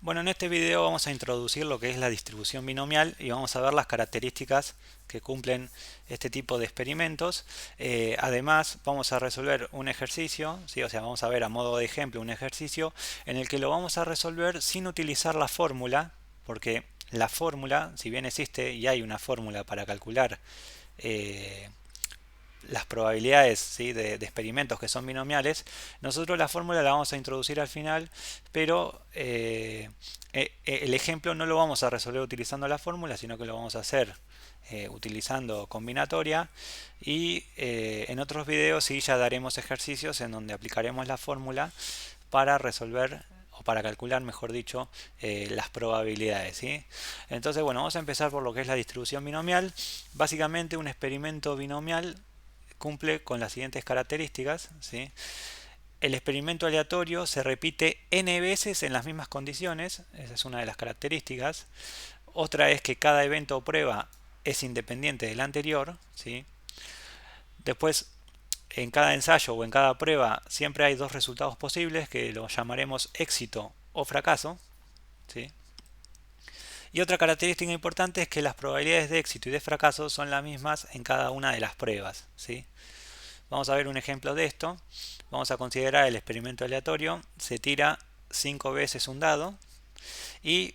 Bueno, en este video vamos a introducir lo que es la distribución binomial y vamos a ver las características que cumplen este tipo de experimentos. Además, vamos a resolver un ejercicio, ¿sí? O sea, vamos a ver a modo de ejemplo un ejercicio en el que lo vamos a resolver sin utilizar la fórmula, porque la fórmula, si bien existe y hay una fórmula para calcular eh, las probabilidades, ¿sí?, de experimentos que son binomiales, nosotros la fórmula la vamos a introducir al final, pero el ejemplo no lo vamos a resolver utilizando la fórmula, sino que lo vamos a hacer utilizando combinatoria y en otros videos sí ya daremos ejercicios en donde aplicaremos la fórmula para resolver o para calcular, mejor dicho, las probabilidades, ¿sí? Entonces, bueno, vamos a empezar por lo que es la distribución binomial. Básicamente un experimento binomial cumple con las siguientes características, ¿sí? El experimento aleatorio se repite n veces en las mismas condiciones, esa es una de las características. Otra es que cada evento o prueba es independiente del anterior, ¿sí? Después, en cada ensayo o en cada prueba siempre hay dos resultados posibles que los llamaremos éxito o fracaso, ¿sí? Y otra característica importante es que las probabilidades de éxito y de fracaso son las mismas en cada una de las pruebas, ¿sí? Vamos a ver un ejemplo de esto. Vamos a considerar el experimento aleatorio. Se tira 5 veces un dado y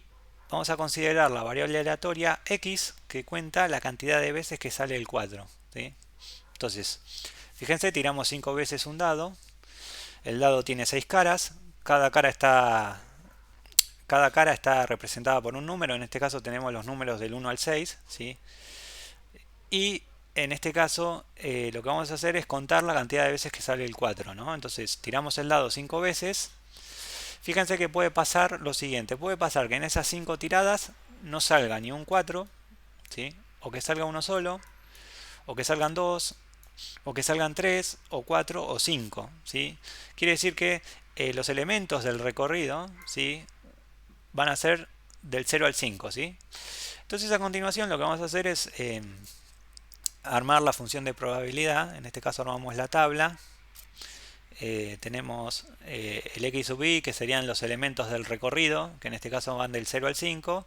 vamos a considerar la variable aleatoria x que cuenta la cantidad de veces que sale el 4, ¿sí? Entonces, fíjense, tiramos 5 veces un dado. El dado tiene 6 caras. Cada cara está representada por un número. En este caso tenemos los números del 1 al 6, ¿sí? Y en este caso lo que vamos a hacer es contar la cantidad de veces que sale el 4, ¿no? Entonces tiramos el dado 5 veces. Fíjense que puede pasar lo siguiente. Puede pasar que en esas 5 tiradas no salga ni un 4, ¿sí? O que salga uno solo, o que salgan 2, o que salgan 3, o 4, o 5, ¿sí? Quiere decir que los elementos del recorrido, ¿sí?, van a ser del 0 al 5, ¿sí? Entonces a continuación lo que vamos a hacer es armar la función de probabilidad. En este caso armamos la tabla. Tenemos el x sub i, que serían los elementos del recorrido, que en este caso van del 0 al 5.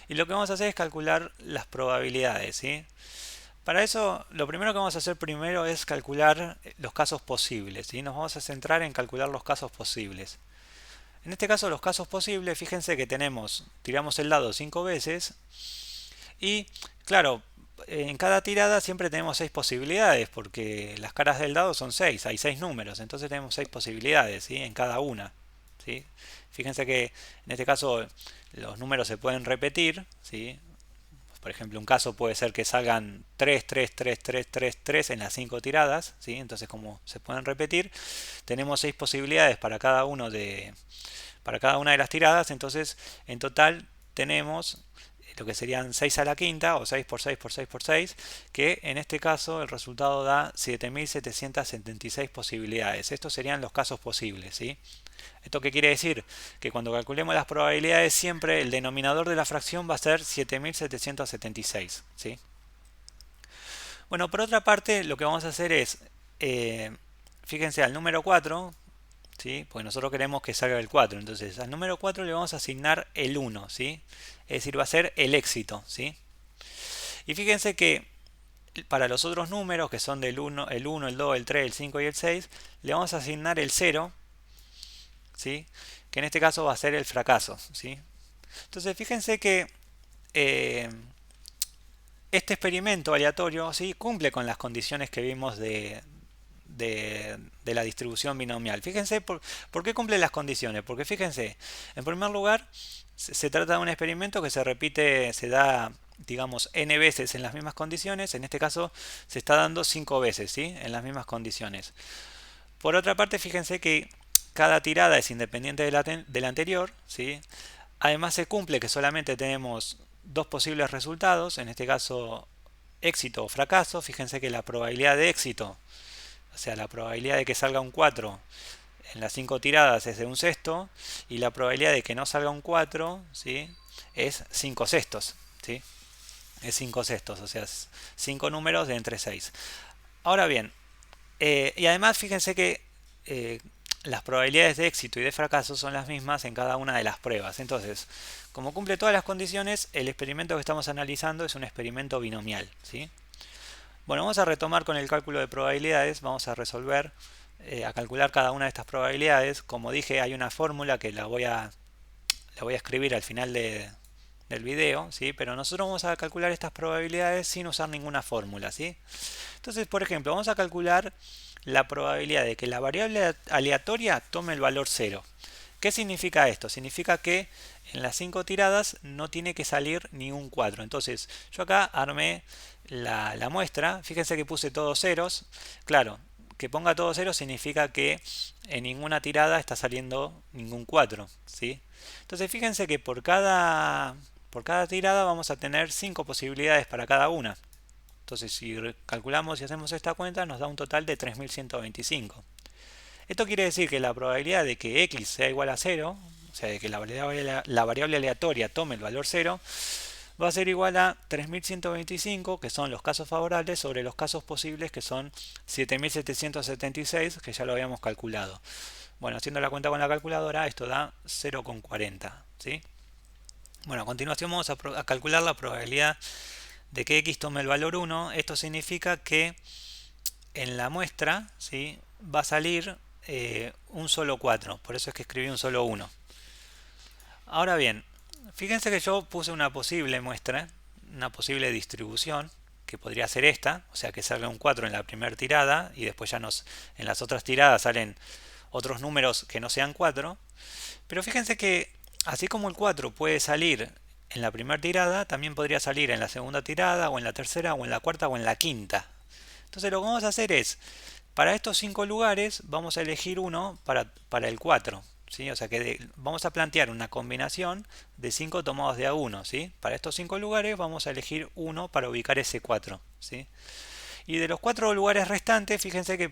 Y lo que vamos a hacer es calcular las probabilidades, ¿sí? Para eso, lo primero que vamos a hacer primero es calcular los casos posibles, ¿sí? Nos vamos a centrar en calcular los casos posibles. En este caso, los casos posibles, fíjense que tiramos el dado 5 veces y, claro, en cada tirada siempre tenemos 6 posibilidades, porque las caras del dado son 6, hay 6 números, entonces tenemos 6 posibilidades, ¿sí?, en cada una, ¿sí? Fíjense que en este caso los números se pueden repetir, ¿sí? Por ejemplo, un caso puede ser que salgan 3, 3, 3, 3, 3, 3 en las 5 tiradas, ¿sí? Entonces, como se pueden repetir, tenemos 6 posibilidades para cada una de las tiradas. Entonces, en total tenemos lo que serían 6 a la quinta, o 6 por 6 por 6 por 6, que en este caso el resultado da 7.776 posibilidades. Estos serían los casos posibles, ¿sí? ¿Esto qué quiere decir? Que cuando calculemos las probabilidades siempre el denominador de la fracción va a ser 7.776, ¿sí? Bueno, por otra parte, lo que vamos a hacer es, fíjense al número 4, ¿sí?, porque nosotros queremos que salga el 4. Entonces al número 4 le vamos a asignar el 1, ¿sí? Es decir, va a ser el éxito, ¿sí? Y fíjense que para los otros números, que son del 1, el 1, el 2, el 3, el 5 y el 6, le vamos a asignar el 0, ¿sí?, que en este caso va a ser el fracaso, ¿sí? Entonces fíjense que eh, este experimento aleatorio, ¿sí?, cumple con las condiciones que vimos de la distribución binomial. Fíjense por qué cumple las condiciones. Porque fíjense, en primer lugar, se trata de un experimento que se repite, se da, digamos, n veces en las mismas condiciones. En este caso se está dando 5 veces, ¿sí?, en las mismas condiciones. Por otra parte, fíjense que cada tirada es independiente de la anterior, ¿sí? Además se cumple que solamente tenemos dos posibles resultados, en este caso éxito o fracaso. Fíjense que la probabilidad de éxito, o sea, la probabilidad de que salga un 4 en las 5 tiradas es de un sexto, y la probabilidad de que no salga un 4, ¿sí?, es 5 sextos, ¿sí? Es 5 sextos, o sea, 5 números de entre 6. Ahora bien, y además fíjense que las probabilidades de éxito y de fracaso son las mismas en cada una de las pruebas. Entonces, como cumple todas las condiciones, el experimento que estamos analizando es un experimento binomial, ¿sí? Bueno, vamos a retomar con el cálculo de probabilidades. Vamos a resolver, a calcular cada una de estas probabilidades. Como dije, hay una fórmula que la voy a escribir al final del video, ¿sí? Pero nosotros vamos a calcular estas probabilidades sin usar ninguna fórmula, ¿sí? Entonces, por ejemplo, vamos a calcular la probabilidad de que la variable aleatoria tome el valor 0. ¿Qué significa esto? Significa que en las 5 tiradas no tiene que salir ni un 4. Entonces, yo acá armé la muestra. Fíjense que puse todos ceros. Claro, que ponga todos ceros significa que en ninguna tirada está saliendo ningún 4, ¿sí? Entonces, fíjense que por cada tirada vamos a tener 5 posibilidades para cada una. Entonces, si calculamos y hacemos esta cuenta, nos da un total de 3125. Esto quiere decir que la probabilidad de que x sea igual a 0, o sea, de que la variable aleatoria tome el valor 0, va a ser igual a 3125, que son los casos favorables, sobre los casos posibles, que son 7776, que ya lo habíamos calculado. Bueno, haciendo la cuenta con la calculadora, esto da 0,40, ¿sí? Bueno, a continuación vamos a calcular la probabilidad de que x tome el valor 1. Esto significa que en la muestra, ¿sí?, va a salir un solo 4. Por eso es que escribí un solo 1. Ahora bien, fíjense que yo puse una posible muestra, una posible distribución, que podría ser esta, o sea que salga un 4 en la primera tirada y después ya en las otras tiradas salen otros números que no sean 4. Pero fíjense que así como el 4 puede salir en la primera tirada, también podría salir en la segunda tirada, o en la tercera, o en la cuarta, o en la quinta. Entonces lo que vamos a hacer es, para estos 5 lugares, vamos a elegir uno para el 4. ¿Sí? O sea que vamos a plantear una combinación de 5 tomados de a 1. ¿Sí? Para estos 5 lugares vamos a elegir uno para ubicar ese 4. ¿Sí? Y de los 4 lugares restantes, fíjense que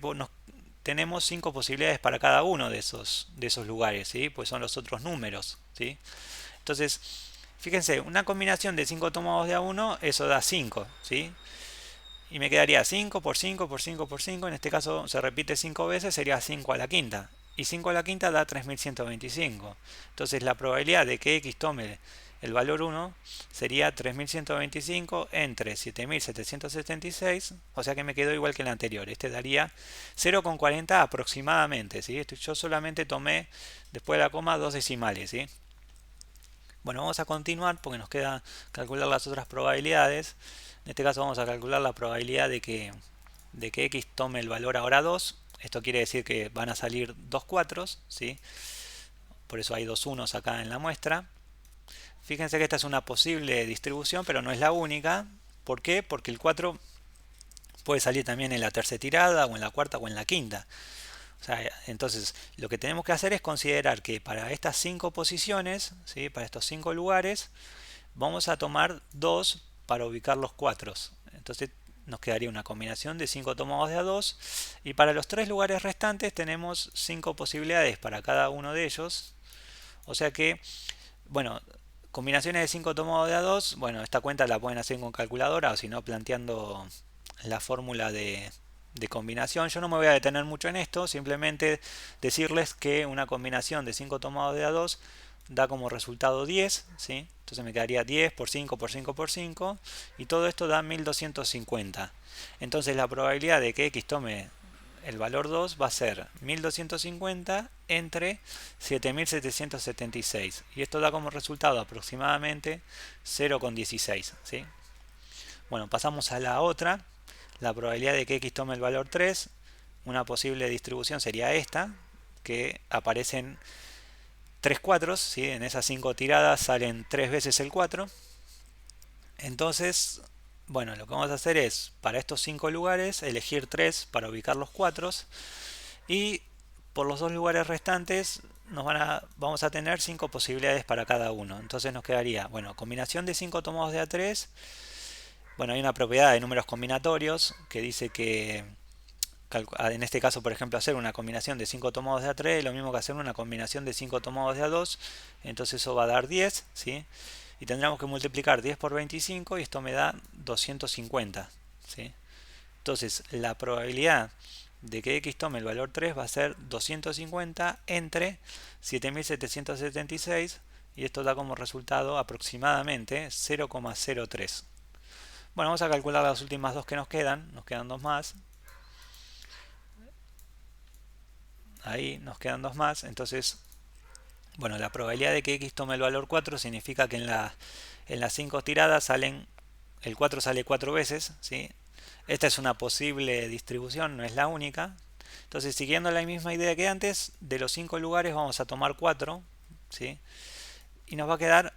tenemos 5 posibilidades para cada uno de esos lugares, ¿sí? Pues son los otros números, ¿sí? Entonces, fíjense, una combinación de 5 tomados de a 1, eso da 5, ¿sí? Y me quedaría 5 por 5 por 5 por 5, en este caso se repite 5 veces, sería 5 a la quinta. Y 5 a la quinta da 3125. Entonces la probabilidad de que x tome el valor 1 sería 3125 entre 7776, o sea que me quedó igual que el anterior. Este daría 0,40 aproximadamente, ¿sí? Yo solamente tomé después de la coma dos decimales, ¿sí? Bueno, vamos a continuar porque nos queda calcular las otras probabilidades. En este caso vamos a calcular la probabilidad de que x tome el valor ahora 2. Esto quiere decir que van a salir dos 4, ¿sí? Por eso hay dos unos acá en la muestra. Fíjense que esta es una posible distribución, pero no es la única. ¿Por qué? Porque el 4 puede salir también en la tercera tirada, o en la cuarta, o en la quinta. O sea, entonces, lo que tenemos que hacer es considerar que para estas 5 posiciones, ¿sí?, para estos 5 lugares, vamos a tomar 2 para ubicar los 4. Entonces nos quedaría una combinación de 5 tomados de a 2. Y para los 3 lugares restantes tenemos 5 posibilidades para cada uno de ellos. O sea que, bueno, combinaciones de 5 tomados de a 2, bueno, esta cuenta la pueden hacer con calculadora, o si no planteando la fórmula de combinación. Yo no me voy a detener mucho en esto, simplemente decirles que una combinación de 5 tomados de a 2 da como resultado 10, ¿sí? Entonces me quedaría 10 por 5 por 5 por 5, y todo esto da 1250. Entonces la probabilidad de que x tome el valor 2 va a ser 1250 entre 7776, y esto da como resultado aproximadamente 0,16, ¿sí? Bueno, pasamos a la otra. La probabilidad de que x tome el valor 3, una posible distribución sería esta, que aparecen 3 4, ¿sí? En esas 5 tiradas salen 3 veces el 4. Entonces, bueno, lo que vamos a hacer es, para estos 5 lugares, elegir 3 para ubicar los 4, y por los dos lugares restantes vamos a tener 5 posibilidades para cada uno. Entonces nos quedaría, bueno, combinación de 5 tomados de a3. Bueno, hay una propiedad de números combinatorios que dice que, en este caso, por ejemplo, hacer una combinación de 5 tomados de a3 es lo mismo que hacer una combinación de 5 tomados de a2. Entonces eso va a dar 10, ¿sí? Y tendríamos que multiplicar 10 por 25, y esto me da 250, ¿sí? Entonces la probabilidad de que x tome el valor 3 va a ser 250 entre 7776 y esto da como resultado aproximadamente 0,03. Bueno, vamos a calcular las últimas dos que nos quedan dos más. Ahí nos quedan dos más, entonces, bueno, la probabilidad de que x tome el valor 4 significa que en las 5 tiradas el 4 sale 4 veces, ¿sí? Esta es una posible distribución, no es la única. Entonces, siguiendo la misma idea que antes, de los 5 lugares vamos a tomar 4, ¿sí? Y nos va a quedar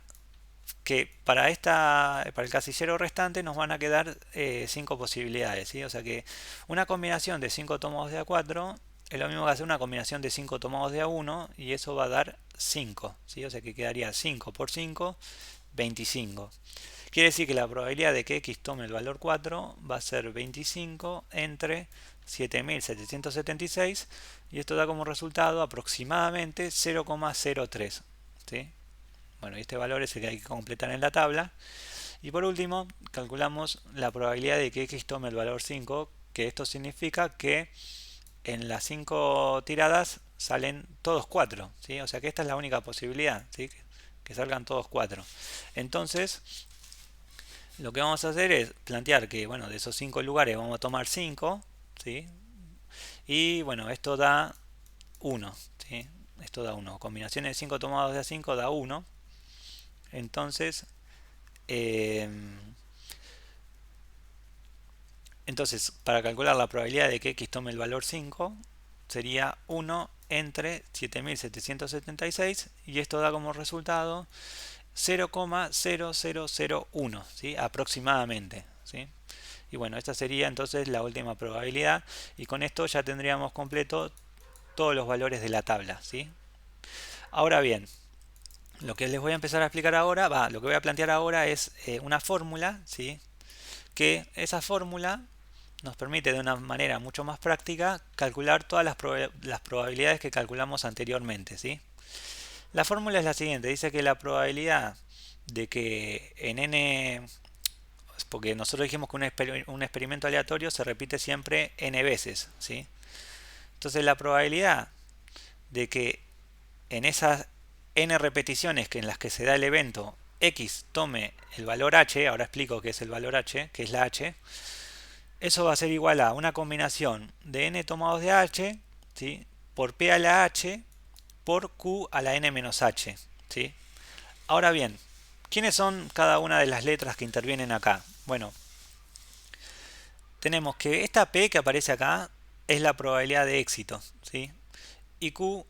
que para el casillero restante nos van a quedar 5 posibilidades, ¿sí? O sea que una combinación de 5 tomados de A4 es lo mismo que hacer una combinación de 5 tomados de A1 y eso va a dar 5, ¿sí? O sea que quedaría 5 por 5, 25. Quiere decir que la probabilidad de que x tome el valor 4 va a ser 25 entre 7776 y esto da como resultado aproximadamente 0,03, ¿sí? Bueno, y este valor es el que hay que completar en la tabla. Y por último, calculamos la probabilidad de que x tome el valor 5, que esto significa que en las 5 tiradas salen todos 4, ¿sí? O sea que esta es la única posibilidad, ¿sí? Que salgan todos 4. Entonces, lo que vamos a hacer es plantear que, bueno, de esos 5 lugares vamos a tomar 5, ¿sí? Y bueno, esto da 1, ¿sí? Esto da 1. Combinaciones de 5 tomados de A5 da 1. Entonces, para calcular la probabilidad de que x tome el valor 5, sería 1 entre 7776 y esto da como resultado 0,0001, ¿sí? Aproximadamente, ¿sí? Y bueno, esta sería entonces la última probabilidad y con esto ya tendríamos completo todos los valores de la tabla, ¿sí? Ahora bien, lo que les voy a empezar a explicar ahora, lo que voy a plantear ahora es una fórmula, ¿sí? Que esa fórmula nos permite de una manera mucho más práctica calcular todas las probabilidades que calculamos anteriormente, ¿sí? La fórmula es la siguiente, dice que la probabilidad de que en n, porque nosotros dijimos que un experimento aleatorio se repite siempre n veces, ¿sí? Entonces la probabilidad de que en esas n repeticiones en las que se da el evento x tome el valor h, ahora explico qué es el valor h, que es la h, eso va a ser igual a una combinación de n tomados de h, ¿sí? Por p a la h por q a la n menos h, ¿sí? Ahora bien, ¿quiénes son cada una de las letras que intervienen acá? Bueno, tenemos que esta p que aparece acá es la probabilidad de éxito, ¿sí? Y q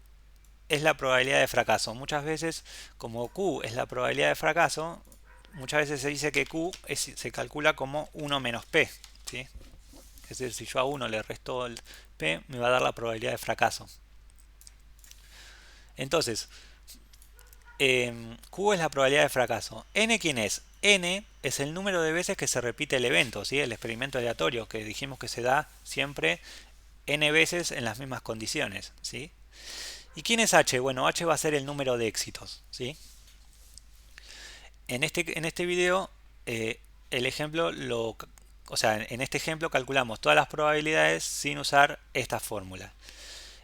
es la probabilidad de fracaso. Muchas veces, como q es la probabilidad de fracaso, muchas veces se dice que q se calcula como 1 menos p, ¿sí? Es decir, si yo a 1 le resto el p, me va a dar la probabilidad de fracaso. Entonces, q es la probabilidad de fracaso. N, ¿quién es? N es el número de veces que se repite el evento, ¿sí? El experimento aleatorio, que dijimos que se da siempre n veces en las mismas condiciones, ¿sí? ¿Y quién es h? Bueno, h va a ser el número de éxitos, ¿sí? En este video, el ejemplo o sea, en este ejemplo calculamos todas las probabilidades sin usar esta fórmula.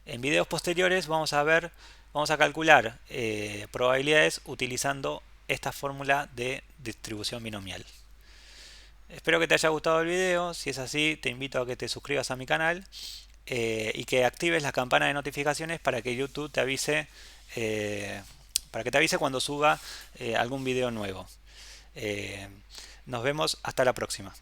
En videos posteriores vamos a calcular probabilidades utilizando esta fórmula de distribución binomial. Espero que te haya gustado el video. Si es así, te invito a que te suscribas a mi canal y que actives la campana de notificaciones para que YouTube te avise cuando suba algún video nuevo. Nos vemos hasta la próxima.